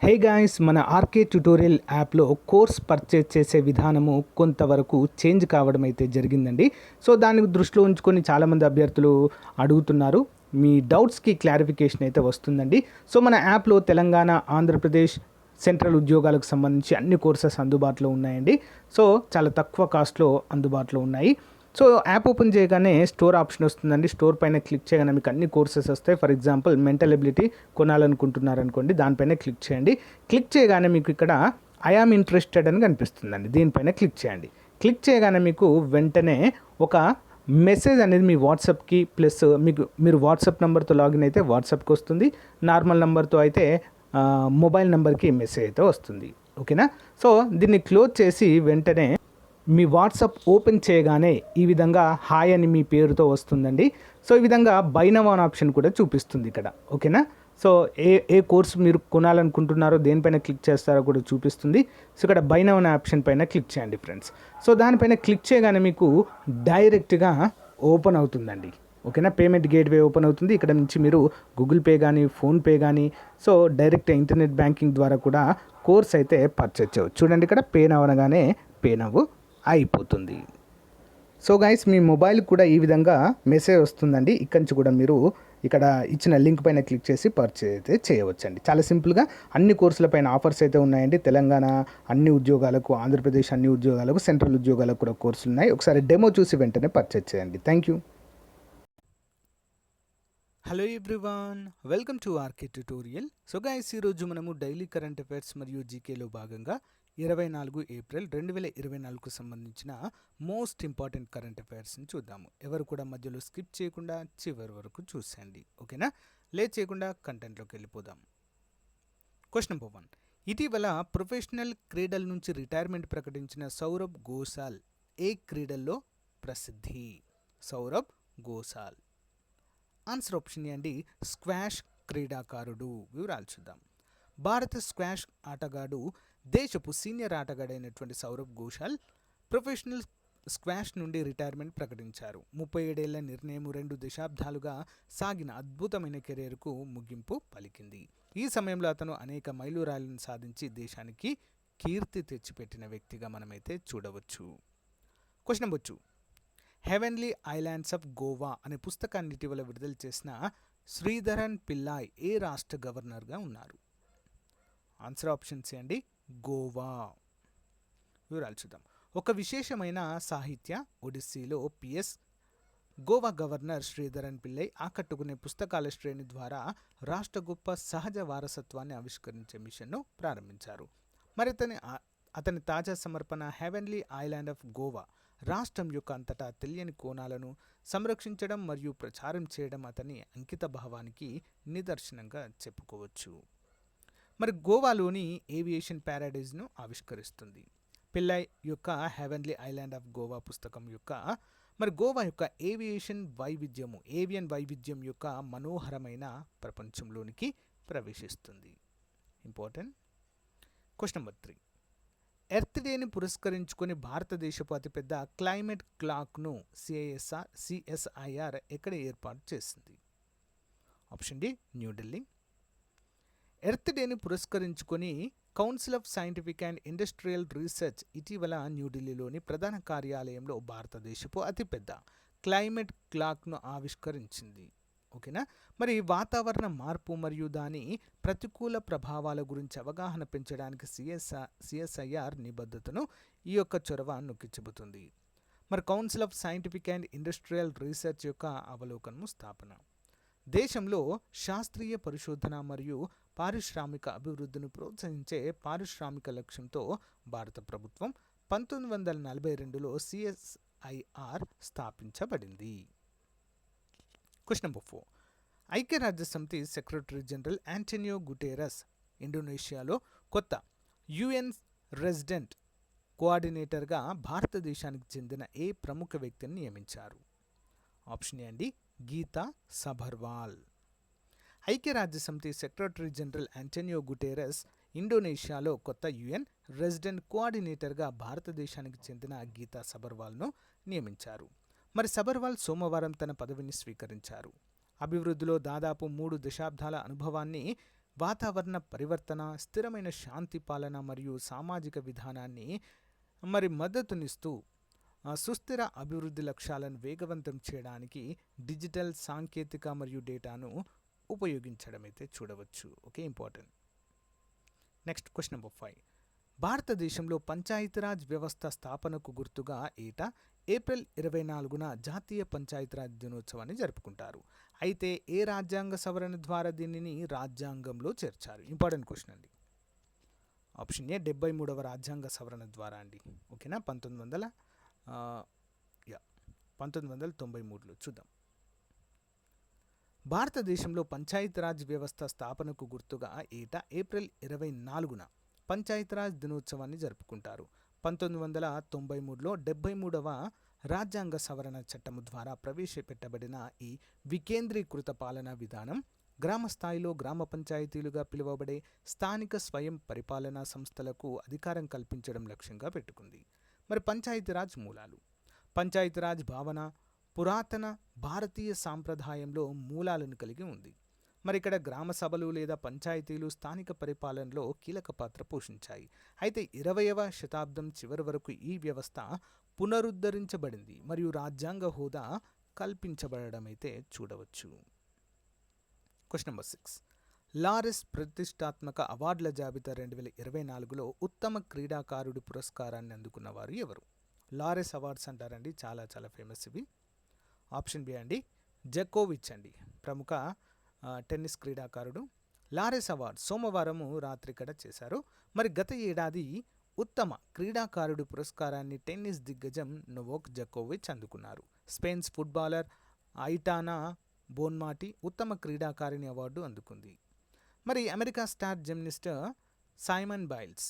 Hey guys, మన RK tutorial యాప్లో course purchase చేసే విధానము కొంతవరకు చేంజ్ కావడం అయితే జరిగిందండి. సో దాన్ని దృష్టిలో ఉంచుకొని చాలామంది అభ్యర్థులు అడుగుతున్నారు. మీ డౌట్స్కి క్లారిఫికేషన్ అయితే వస్తుందండి. సో మన యాప్లో తెలంగాణ, ఆంధ్రప్రదేశ్, సెంట్రల్ ఉద్యోగాలకు సంబంధించి అన్ని కోర్సెస్ అందుబాటులో ఉన్నాయండి. సో చాలా తక్కువ కాస్ట్లో అందుబాటులో ఉన్నాయి. సో యాప్ ఓపెన్ చేయగానే స్టోర్ ఆప్షన్ వస్తుందండి. స్టోర్ పైన క్లిక్ చేయగానే మీకు అన్ని కోర్సెస్ వస్తాయి. ఫర్ ఎగ్జాంపుల్ మెంటల్ ఎబిలిటీ కొనాలనుకుంటున్నారు అనుకోండి, దానిపైన క్లిక్ చేయండి. క్లిక్ చేయగానే మీకు ఇక్కడ ఐ ఆమ్ ఇంట్రెస్టెడ్ అని కనిపిస్తుందండి. దీనిపైన క్లిక్ చేయండి. క్లిక్ చేయగానే మీకు వెంటనే ఒక మెసేజ్ అనేది మీ వాట్సాప్కి ప్లస్ మీరు వాట్సాప్ నెంబర్తో లాగిన్ అయితే వాట్సాప్కి వస్తుంది. నార్మల్ నెంబర్తో అయితే మొబైల్ నెంబర్కి మెసేజ్ అయితే వస్తుంది. ఓకేనా? సో దీన్ని క్లోజ్ చేసి వెంటనే మీ వాట్సాప్ ఓపెన్ చేయగానే ఈ విధంగా హాయ్ అని మీ పేరుతో వస్తుందండి. సో ఈ విధంగా బై నౌ అనే ఆప్షన్ కూడా చూపిస్తుంది ఇక్కడ. ఓకేనా? సో ఏ కోర్స్ మీరు కొనాలనుకుంటున్నారో దేనిపైన క్లిక్ చేస్తారో కూడా చూపిస్తుంది. సో ఇక్కడ బై నౌ అనే ఆప్షన్ పైన క్లిక్ చేయండి ఫ్రెండ్స్. సో దానిపైన క్లిక్ చేయగానే మీకు డైరెక్ట్గా ఓపెన్ అవుతుందండి. ఓకేనా? పేమెంట్ గేట్వే ఓపెన్ అవుతుంది. ఇక్కడ నుంచి మీరు గూగుల్ పే కానీ, ఫోన్పే కానీ, సో డైరెక్ట్ ఇంటర్నెట్ బ్యాంకింగ్ ద్వారా కూడా కోర్స్ అయితే పర్చేజ్ చేయవచ్చు. చూడండి, ఇక్కడ పే నౌ అనగానే పే నౌ అయిపోతుంది. సో గైస్, మీ మొబైల్ కూడా ఈ విధంగా మెసేజ్ వస్తుందండి. ఇక్కడి నుంచి కూడా మీరు ఇక్కడ ఇచ్చిన లింక్ పైన క్లిక్ చేసి పర్చేజ్ అయితే చేయవచ్చండి. చాలా సింపుల్గా అన్ని కోర్సుల పైన ఆఫర్స్ అయితే ఉన్నాయండి. తెలంగాణ అన్ని ఉద్యోగాలకు, ఆంధ్రప్రదేశ్ అన్ని ఉద్యోగాలకు, సెంట్రల్ ఉద్యోగాలకు కూడా కోర్సులు ఉన్నాయి. ఒకసారి డెమో చూసి వెంటనే పర్చేజ్ చేయండి. Thank you. Hello everyone, welcome to RK tutorial. So guys, ఈరోజు మనము డైలీ కరెంట్ అఫైర్స్ మరియు జీకేలో భాగంగా 24 ఏప్రిల్ 2024కు సంబంధించిన మోస్ట్ ఇంపార్టెంట్ కరెంట్ అఫైర్స్ని చూద్దాము. ఎవరు కూడా మధ్యలో స్కిప్ చేయకుండా చివరి వరకు చూసేయండి. ఓకేనా? లేట్ చేయకుండా కంటెంట్లోకి వెళ్ళిపోదాం. Question number 1. ఇటీవల ప్రొఫెషనల్ క్రీడల నుంచి రిటైర్మెంట్ ప్రకటించిన సౌరభ్ ఘోసాల్ ఏ క్రీడల్లో ప్రసిద్ధి? సౌరభ్ ఘోసాల్. ఆన్సర్ ఆప్షన్ అండి, స్క్వాష్ క్రీడాకారుడు. వివరాలు చూద్దాం. భారత స్క్వాష్ ఆటగాడు, దేశపు సీనియర్ ఆటగాడైనటువంటి సౌరభ్ ఘోసాల్ ప్రొఫెషనల్ స్క్వాష్ నుండి రిటైర్మెంట్ ప్రకటించారు. 37 ఏళ్ల నిర్ణయం 2 దశాబ్దాలుగా సాగిన అద్భుతమైన కెరీర్కు ముగింపు పలికింది. ఈ సమయంలో అతను అనేక మైలురాళ్లను సాధించి దేశానికి కీర్తి తెచ్చిపెట్టిన వ్యక్తిగా మనమైతే చూడవచ్చు. Question number 2. Heavenly islands of Goa అనే పుస్తకాన్ని ఇటీవల విడుదల చేసిన శ్రీధరన్ పిల్లాయ్ ఏ రాష్ట్ర గవర్నర్గా ఉన్నారు? ఆన్సర్ ఆప్షన్ సి అండి, గోవా. వివరాలు చూద్దాం. ఒక విశేషమైన సాహిత్య ఒడిస్సీలో పిఎస్ గోవా గవర్నర్ శ్రీధరన్ పిల్లై ఆకట్టుకునే పుస్తకాల శ్రేణి ద్వారా రాష్ట్ర గొప్ప సహజ వారసత్వాన్ని ఆవిష్కరించే మిషన్ను ప్రారంభించారు. మరి అతని తాజా సమర్పణ హెవెన్లీ ఐలాండ్ ఆఫ్ గోవా రాష్ట్రం యొక్క అంతటా తెలియని కోణాలను సంరక్షించడం మరియు ప్రచారం చేయడం అతని అంకిత భావానికి నిదర్శనంగా చెప్పుకోవచ్చు. మరి గోవాలోని ఏవియేషన్ ప్యారడైజ్ను ఆవిష్కరిస్తుంది. పిల్లై యొక్క హెవెన్లీ ఐలాండ్ ఆఫ్ గోవా పుస్తకం యొక్క గోవా యొక్క ఏవియన్ వైవిధ్యం యొక్క మనోహరమైన ప్రపంచంలోనికి ప్రవేశిస్తుంది. ఇంపార్టెంట్. Question number 3. ఎర్త్ డేని పురస్కరించుకొని భారతదేశపు అతిపెద్ద క్లైమేట్ క్లాక్ను సిఎస్ఐఆర్ ఎక్కడ ఏర్పాటు చేసింది? Option D, New Delhi. ఎర్త్ డేని పురస్కరించుకొని council of scientific and industrial research ఇటీవల న్యూఢిల్లీలోని ప్రధాన కార్యాలయంలో భారతదేశపు అతిపెద్ద క్లైమేట్ క్లాక్ను ఆవిష్కరించింది. ఓకేనా? మరి వాతావరణ మార్పు మరియు దాని ప్రతికూల ప్రభావాల గురించి అవగాహన పెంచడానికి సిఎస్ఐఆర్ నిబద్ధతను ఈ యొక్క చొరవ నొక్కి చెబుతుంది. మరి council of scientific and industrial research యొక్క అవలోకనము స్థాపన. దేశంలో శాస్త్రీయ పరిశోధన మరియు పారిశ్రామిక అభివృద్ధిని ప్రోత్సహించే పారిశ్రామిక లక్ష్యంతో భారత ప్రభుత్వం 1942లో సిఎస్ఐఆర్ స్థాపించబడింది. Question number 4. ఐక్యరాజ్యసమితి సెక్రటరీ జనరల్ యాంటోనియో గుటెరస్ ఇండోనేషియాలో కొత్త యుఎన్ రెసిడెంట్ కోఆర్డినేటర్గా భారతదేశానికి చెందిన ఏ ప్రముఖ వ్యక్తిని నియమించారు? ఆప్షన్ ఏ అండి, గీతా సబర్వాల్. ఐక్యరాజ్యసమితి సెక్రటరీ జనరల్ యాంటోనియో గుటెరస్ ఇండోనేషియాలో కొత్త యుఎన్ రెసిడెంట్ కోఆర్డినేటర్గా భారతదేశానికి చెందిన గీతా సబర్వాల్ను నియమించారు. మరి సబర్వాల్ సోమవారం తన పదవిని స్వీకరించారు. అభివృద్ధిలో దాదాపు 3 దశాబ్దాల అనుభవాన్ని వాతావరణ పరివర్తన, స్థిరమైన శాంతి పాలన మరియు సామాజిక విధానాన్ని మరి మద్దతునిస్తూ సుస్థిర అభివృద్ధి లక్ష్యాలను వేగవంతం చేయడానికి డిజిటల్ సాంకేతిక మరియు డేటాను ఉపయోగించడం అయితే చూడవచ్చు. Okay, important. Next question number 5. భారతదేశంలో పంచాయతీరాజ్ వ్యవస్థ స్థాపనకు గుర్తుగా ఏప్రిల్ 24న జాతీయ పంచాయతీరాజ్ దినోత్సవాన్ని జరుపుకుంటారు. అయితే ఏ రాజ్యాంగ సవరణ ద్వారా దీనిని రాజ్యాంగంలో చేర్చారు? ఇంపార్టెంట్ క్వశ్చన్ అండి. ఆప్షన్ ఏ 73వ రాజ్యాంగ సవరణ ద్వారా అండి. ఓకేనా, 1993లో చూద్దాం. భారతదేశంలో పంచాయతీరాజ్ వ్యవస్థ స్థాపనకు గుర్తుగా ఏప్రిల్ 24న పంచాయతీరాజ్ దినోత్సవాన్ని జరుపుకుంటారు. 1993లో 73వ రాజ్యాంగ సవరణ చట్టము ద్వారా ప్రవేశపెట్టబడిన ఈ వికేంద్రీకృత పాలనా విధానం గ్రామ స్థాయిలో గ్రామ పంచాయతీలుగా పిలువబడే స్థానిక స్వయం పరిపాలనా సంస్థలకు అధికారం కల్పించడం లక్ష్యంగా పెట్టుకుంది. మరి పంచాయతీరాజ్ మూలాలు. పంచాయతీరాజ్ భావన పురాతన భారతీయ సాంప్రదాయంలో మూలాలను కలిగి ఉంది. మరి ఇక్కడ గ్రామ సభలు లేదా పంచాయతీలు స్థానిక పరిపాలనలో కీలక పాత్ర పోషించాయి. అయితే 20వ శతాబ్దం చివరి వరకు ఈ వ్యవస్థ పునరుద్ధరించబడింది మరియు రాజ్యాంగ హోదా కల్పించబడడం అయితే చూడవచ్చు. Question number 6. లారెస్ ప్రతిష్టాత్మక అవార్డుల జాబితా 2024లో ఉత్తమ క్రీడాకారుడి పురస్కారాన్ని అందుకున్న వారు ఎవరు? లారెస్ అవార్డ్స్ అంటారండి, చాలా చాలా ఫేమస్ ఇవి. ఆప్షన్ బి అండి జకోవిచ్ అండి, ప్రముఖ టెన్నిస్ క్రీడాకారుడు. లారెస్ అవార్డ్ సోమవారం రాత్రి ఇక్కడ చేశారు. మరి గత ఏడాది ఉత్తమ క్రీడాకారుడి పురస్కారాన్ని టెన్నిస్ దిగ్గజం నొవాక్ జకోవిచ్ అందుకున్నారు. స్పెయిన్స్ ఫుట్బాలర్ ఐటానా బోన్మాటి ఉత్తమ క్రీడాకారిణి అవార్డు అందుకుంది. మరి America star gymnast Simone Biles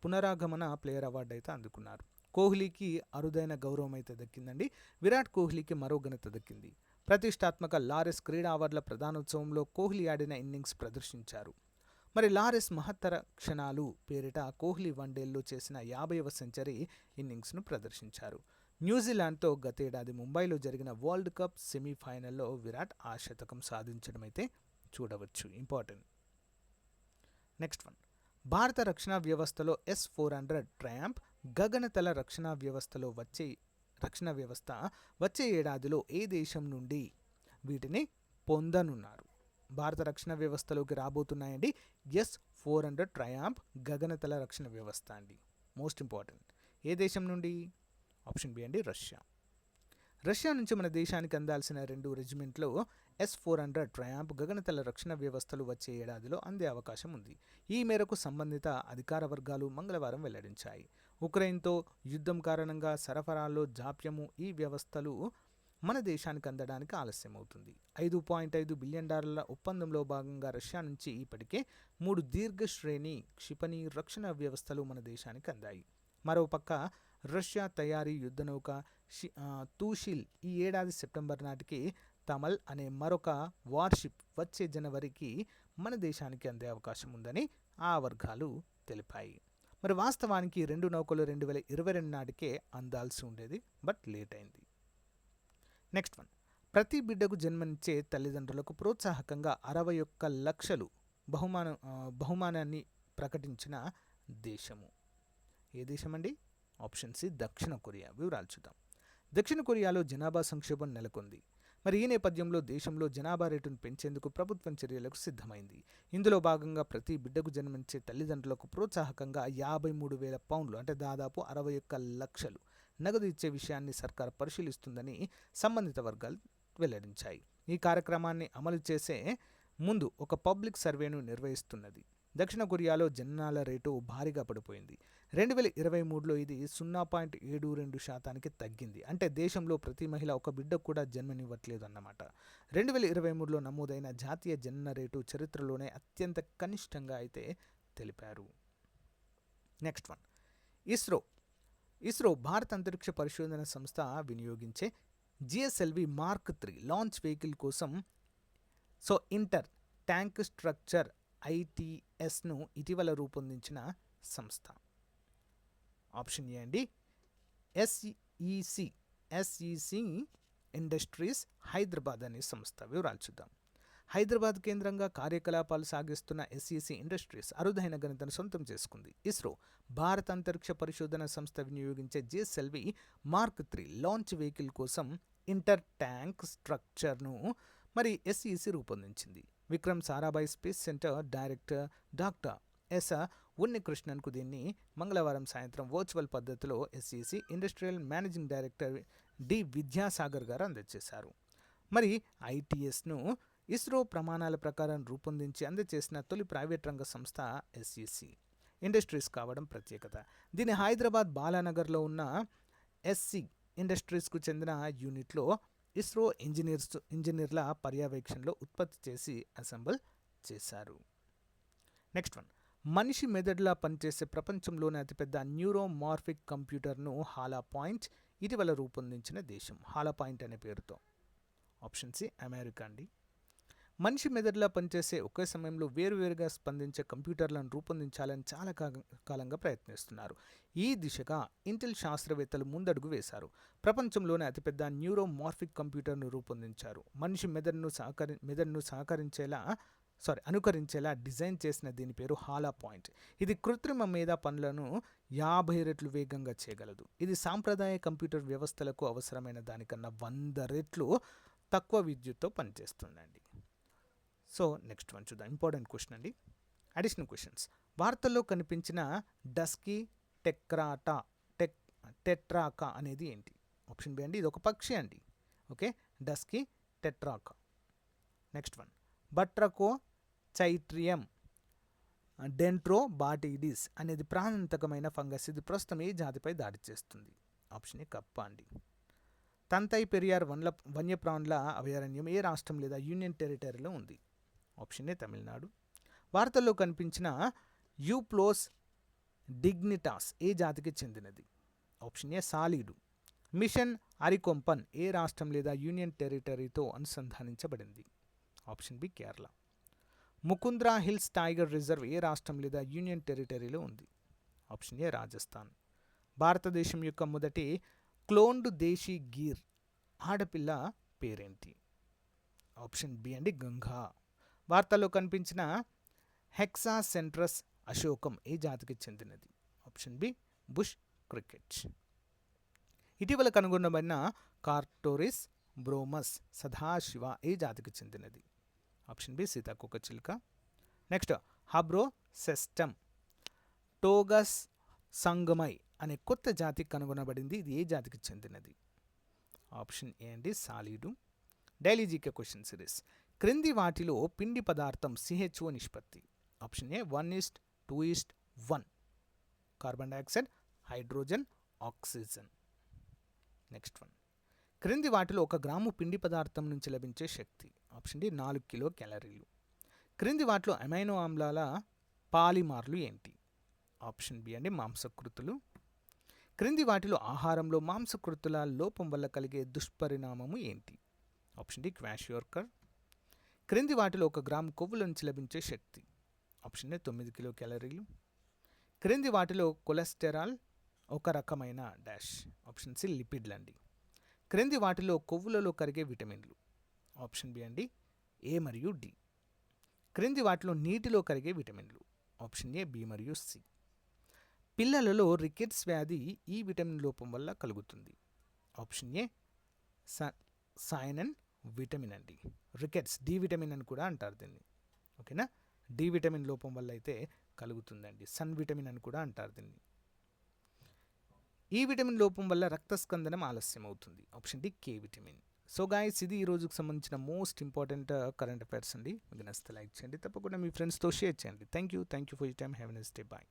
పునరాగమన ప్లేయర్ అవార్డు అయితే అందుకున్నారు. కోహ్లీకి అరుదైన గౌరవం అయితే దక్కిందండి. విరాట్ కోహ్లీకి మరో ఘనత దక్కింది. ప్రతిష్టాత్మక లారెస్ క్రీడా అవార్డుల ప్రధానోత్సవంలో కోహ్లీ ఆడిన ఇన్నింగ్స్ ప్రదర్శించారు. మరి లారెస్ మహత్తర క్షణాలు పేరిట కోహ్లీ వన్డేల్లో చేసిన 50వ సెంచరీ ఇన్నింగ్స్ను ప్రదర్శించారు. న్యూజిలాండ్తో గతేడాది ముంబైలో జరిగిన వరల్డ్ కప్ సెమీఫైనల్లో విరాట్ ఆ శతకం సాధించడం అయితే చూడవచ్చు. ఇంపార్టెంట్. Next one. భారత రక్షణ వ్యవస్థలో S-400 ట్రయాంప్ గగనతల రక్షణ వ్యవస్థ వచ్చే ఏడాదిలో ఏ దేశం నుండి వీటిని పొందనున్నారు? భారత రక్షణ వ్యవస్థలోకి రాబోతున్నాయండి S-400 ట్రయాంప్ గగనతల రక్షణ వ్యవస్థ అండి. Most important. ఏ దేశం నుండి? ఆప్షన్ బి అండి రష్యా. రష్యా నుంచి మన దేశానికి అందాల్సిన 2 రెజిమెంట్లో S-400 ట్రయాంప్ గగనతల రక్షణ వ్యవస్థలు వచ్చే ఏడాదిలో అందే అవకాశం ఉంది. ఈ మేరకు సంబంధిత అధికార వర్గాలు మంగళవారం వెల్లడించాయి. ఉక్రెయిన్తో యుద్ధం కారణంగా సరఫరాల్లో జాప్యము ఈ వ్యవస్థలు మన దేశానికి అందడానికి ఆలస్యమవుతుంది. $5.5 బిలియన్ ఒప్పందంలో భాగంగా రష్యా నుంచి ఇప్పటికే 3 దీర్ఘ శ్రేణి క్షిపణి రక్షణ వ్యవస్థలు మన దేశానికి అందాయి. మరోపక్క రష్యా తయారీ యుద్ధనౌక తూషిల్ ఈ ఏడాది సెప్టెంబర్ నాటికి తమల్ అనే మరొక వార్షిప్ వచ్చే జనవరికి మన దేశానికి అందే అవకాశం ఉందని ఆ వర్గాలు తెలిపాయి. మరి వాస్తవానికి 2 నౌకలు 2022 నాటికే అందాల్సి ఉండేది, బట్ లేట్ అయింది. Next one. ప్రతి బిడ్డకు జన్మనిచ్చే తల్లిదండ్రులకు ప్రోత్సాహకంగా 61 లక్షలు బహుమానాన్ని ప్రకటించిన దేశము ఏ దేశం అండి? ఆప్షన్ సి దక్షిణ కొరియా. వివరాలు చూద్దాం. దక్షిణ కొరియాలో జనాభా సంక్షోభం నెలకొంది. మరి ఈ నేపథ్యంలో దేశంలో జనాభా రేటును పెంచేందుకు ప్రభుత్వం చర్యలకు సిద్ధమైంది. ఇందులో భాగంగా ప్రతి బిడ్డకు జన్మించే తల్లిదండ్రులకు ప్రోత్సాహకంగా 53,000 పౌండ్లు అంటే దాదాపు 61 లక్షలు నగదు ఇచ్చే విషయాన్ని సర్కార్ పరిశీలిస్తుందని సంబంధిత వర్గాలు వెల్లడించాయి. ఈ కార్యక్రమాన్ని అమలు చేసే ముందు ఒక పబ్లిక్ సర్వేను నిర్వహిస్తున్నది. దక్షిణ కొరియాలో జననాల రేటు భారీగా పడిపోయింది. 2023లో ఇది 0.72% తగ్గింది. అంటే దేశంలో ప్రతి మహిళ ఒక బిడ్డ కూడా జన్మనివ్వట్లేదు అన్నమాట. 2023లో నమోదైన జాతీయ జనన రేటు చరిత్రలోనే అత్యంత కనిష్టంగా అయితే తెలిపారు. Next one. ఇస్రో భారత అంతరిక్ష పరిశోధన సంస్థ వినియోగించే GSLV Mark 3 లాంచ్ వెహికల్ కోసం ఇంటర్ ట్యాంక్ స్ట్రక్చర్ ITSను ఇటీవల రూపొందించిన సంస్థ. ఆప్షన్ ఏ అండి SEC ఇండస్ట్రీస్ హైదరాబాద్ అనే సంస్థ. వివరాలు చూద్దాం. హైదరాబాద్ కేంద్రంగా కార్యకలాపాలు సాగిస్తున్న ఎస్ఈసి ఇండస్ట్రీస్ అరుదైన ఘనతను సొంతం చేసుకుంది. ఇస్రో భారత అంతరిక్ష పరిశోధన సంస్థ వినియోగించే జిఎస్ఎల్వి మార్క్ 3 లాంచ్ వెహికల్ కోసం ఇంటర్ ట్యాంక్ స్ట్రక్చర్ను ఎస్ఈసి రూపొందించింది. Vikram Sarabhai space centre director doctor S ఉన్నికృష్ణన్కు దీన్ని మంగళవారం సాయంత్రం వర్చువల్ పద్ధతిలో SEC industrial managing director D Vidyasagar garu అందజేశారు. ఐటీఎస్ను ఇస్రో ప్రమాణాల ప్రకారం రూపొందించి అందజేసిన తొలి ప్రైవేట్ రంగ సంస్థ ఎస్ఈసి ఇండస్ట్రీస్ కావడం ప్రత్యేకత. దీని హైదరాబాద్ బాలానగర్లో ఉన్న ఎస్సి ఇండస్ట్రీస్కు చెందిన యూనిట్లో ఇస్రో ఇంజనీర్ల పర్యవేక్షణలో ఉత్పత్తి చేసి అసెంబుల్ చేశారు. నెక్స్ట్ వన్, మనిషి మెదడులా పనిచేసే ప్రపంచంలోనే అతిపెద్ద న్యూరోమార్ఫిక్ కంప్యూటర్ను హాలా పాయింట్ ఇటీవల రూపొందించిన దేశం. హాలా పాయింట్ అనే పేరుతో. ఆప్షన్ సి అమెరికా అండి. మనిషి మెదడులా పనిచేసే ఒకే సమయంలో వేరువేరుగా స్పందించే కంప్యూటర్లను రూపొందించాలని చాలా కాలంగా ప్రయత్నిస్తున్నారు. ఈ దిశగా ఇంటెల్ శాస్త్రవేత్తలు ముందడుగు వేశారు. ప్రపంచంలోనే అతిపెద్ద న్యూరోమార్ఫిక్ కంప్యూటర్ను రూపొందించారు. మనిషి మెదడును అనుకరించేలా డిజైన్ చేసిన దీని పేరు హాలా పాయింట్. ఇది కృత్రిమ మేధా పనులను 50 రెట్లు వేగంగా చేయగలదు. ఇది సాంప్రదాయ కంప్యూటర్ వ్యవస్థలకు అవసరమైన దానికన్నా 100 రెట్లు తక్కువ విద్యుత్తో పనిచేస్తుందండి. సో నెక్స్ట్ వన్ చూద్దాం. ఇంపార్టెంట్ క్వశ్చన్ అండి. Additional questions. వార్తల్లో కనిపించిన డస్కీ టెట్రాకా అనేది ఏంటి? ఆప్షన్ బి అండి, ఇది ఒక పక్షి అండి. Okay, dusky tetraka. Next one, batrachochytrium dendrobatidis అనేది ప్రాణాంతకమైన ఫంగస్. ఇది ప్రస్తుతం ఏ జాతిపై దాడి చేస్తుంది? ఆప్షన్ ఏ కప్ప అండి. తంతై పెరియార్ వన్యప్రాణుల అభయారణ్యం ఏ రాష్ట్రం లేదా యూనియన్ టెరిటరీలో ఉంది? ఆప్షన్ ఏ తమిళనాడు. వార్తల్లో కనిపించిన యూప్లోస్ డిగ్నిటాస్ ఏ జాతికి చెందినది? ఆప్షన్ ఏ సాలీడు. మిషన్ అరికొంపన్ ఏ రాష్ట్రం లేదా యూనియన్ టెరిటరీతో అనుసంధానించబడింది? Option B Kerala. Mukundra hills tiger reserve ఏ రాష్ట్రం లేదా యూనియన్ టెరిటరీలో ఉంది? Option A Rajasthan. భారతదేశం యొక్క మొదటి క్లోన్డ్ దేశీ గీర్ ఆడపిల్ల పేరేంటి? ఆప్షన్ బి అండి, గంగా. వార్తల్లో కనిపించిన హెక్సా సెంట్రస్ అశోకం ఏ జాతికి చెందినది? Option B bush cricket. ఇటీవల కనుగొనబడిన కార్టోరిస్ బ్రోమస్ సదాశివ ఏ జాతికి చెందినది? ఆప్షన్ బి సీతాకోక చిలుక. నెక్స్ట్, హబ్రోసెస్టమ్ టోగస్ సంగమై అనే కొత్త జాతి కనుగొనబడింది. ఇది ఏ జాతికి చెందినది? ఆప్షన్ ఏ అండి, సాలీడు. Daily GK question series. క్రింది వాటిలో పిండి పదార్థం సిహెచ్ఓ నిష్పత్తి? Option A 1:2:1. Carbon dioxide, hydrogen, oxygen. Next one, క్రింది వాటిలో 1 గ్రాము పిండి పదార్థం నుంచి లభించే శక్తి? ఆప్షన్ డి 4 కిలో క్యాలరీలు. క్రింది వాటిలో అమైనో ఆమ్లాల పాలిమార్లు ఏంటి? ఆప్షన్ బి అండి, మాంసకృతులు. క్రింది వాటిలో ఆహారంలో మాంసకృతుల లోపం వల్ల కలిగే దుష్పరిణామము ఏంటి? Option D kwashiorkor. క్రింది వాటిలో 1 గ్రాము కొవ్వుల నుంచి లభించే శక్తి? ఆప్షన్ ఏ 9 కిలో క్యాలరీలు. క్రింది వాటిలో కొలెస్టెరాల్ ఒక రకమైన డాష్? ఆప్షన్ సి లిపిడ్లు అండి. క్రింది వాటిలో కొవ్వులలో కరిగే విటమిన్లు? ఆప్షన్ బి అండి, ఏ మరియు డి. క్రింది వాటిలో నీటిలో కరిగే విటమిన్లు? ఆప్షన్ ఏ, బి మరియు సి. పిల్లలలో రికెట్స్ వ్యాధి ఈ విటమిన్ లోపం వల్ల కలుగుతుంది? ఆప్షన్ ఏ సైనన్ విటమిన్ అండి. రికెట్స్ డి విటమిన్ అని కూడా అంటారు దీన్ని. ఓకేనా, డి విటమిన్ లోపం వల్ల అయితే కలుగుతుందండి. సన్ విటమిన్ అని కూడా అంటారు దీన్ని. ఈ విటమిన్ లోపం వల్ల రక్తస్కందనం ఆలస్యం అవుతుంది. Option D K vitamin. So guys, ఇది ఈ రోజుకు సంబంధించిన మోస్ట్ ఇంపార్టెంట్ కరెంట్ అఫైర్స్ అండి. మీకు నచ్చితే లైక్ చేయండి, తప్పకుండా మీ ఫ్రెండ్స్తో షేర్ చేయండి. Thank you for your time. Have a nice day. Bye.